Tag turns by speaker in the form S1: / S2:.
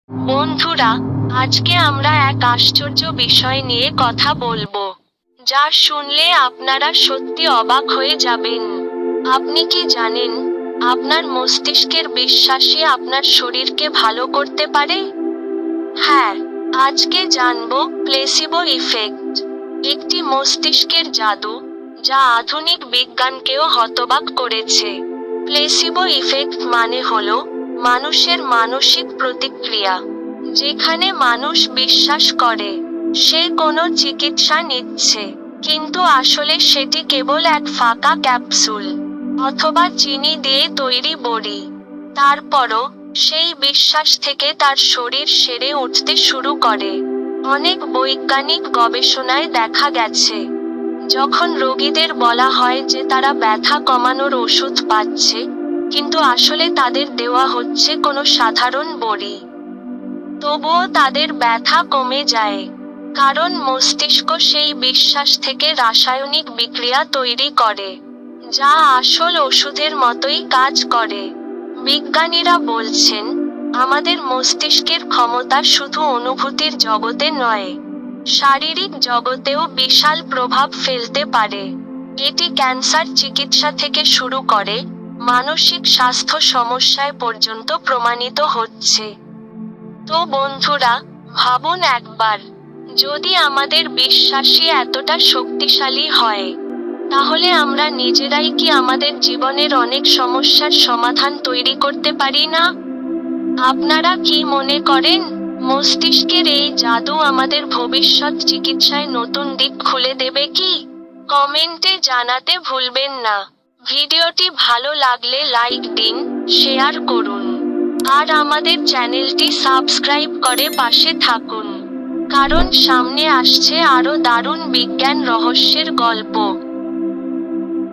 S1: বন্ধুরা, আজকে আমরা এক আশ্চর্য বিষয় নিয়ে কথা বলবো, যা শুনলে আপনারা সত্যি অবাক হয়ে যাবেন। আপনি কি জানেন, আপনার মস্তিষ্কের বিশ্বাসই আপনার শরীরকে ভালো করতে পারে? হ্যাঁ, আজকে জানবো প্লেসিবো ইফেক্ট, একটি মস্তিষ্কের জাদু, যা আধুনিক বিজ্ঞানকেও হতবাক করেছে। প্লেসিবো ইফেক্ট মানে হলো মানুষের মানসিক প্রতিক্রিয়া, যেখানে মানুষ বিশ্বাস করে সে কোনো চিকিৎসা নিচ্ছে, কিন্তু আসলে সেটি কেবল এক ফাঁকা ক্যাপসুল অথবা চিনি দিয়ে তৈরি বড়ি। তারপরও সেই বিশ্বাস থেকে তার শরীর সেরে উঠতে শুরু করে। অনেক বৈজ্ঞানিক গবেষণায় দেখা গেছে, যখন রোগীদের বলা হয় যে তারা ব্যথা কমানোর ওষুধ পাচ্ছে, কিন্তু আসলে তাদের দেওয়া হচ্ছে কোনো সাধারণ বড়ি, তবুও তাদের ব্যথা কমে যায়। কারণ মস্তিষ্ক সেই বিশ্বাস থেকে রাসায়নিক বিক্রিয়া তৈরি করে, যা আসল ওষুধের মতোই কাজ করে। বিজ্ঞানীরা বলছেন, আমাদের মস্তিষ্কের ক্ষমতা শুধু অনুভূতির জগতে নয়, শারীরিক জগতেও বিশাল প্রভাব ফেলতে পারে। এটি ক্যান্সার চিকিৎসা থেকে শুরু করে মানসিক স্বাস্থ্য সমস্যায় পর্যন্ত প্রমাণিত হচ্ছে। তো বন্ধুরা, ভাবুন একবার, যদি আমাদের বিশ্বাসই এতটা শক্তিশালী হয়, তাহলে আমরা নিজেরাই কি আমাদের জীবনের অনেক সমস্যার সমাধান তৈরি করতে পারি না? আপনারা কি মনে করেন, মস্তিষ্কের এই জাদু আমাদের ভবিষ্যৎ চিকিৎসায় নতুন দিক খুলে দেবে কি? কমেন্টে জানাতে ভুলবেন না। ভিডিওটি ভালো লাগলে লাইক দিন, শেয়ার করুন, আর আমাদের চ্যানেলটি সাবস্ক্রাইব করে পাশে থাকুন, কারণ সামনে আসছে আরো দারুণ বিজ্ঞান রহস্যের গল্প।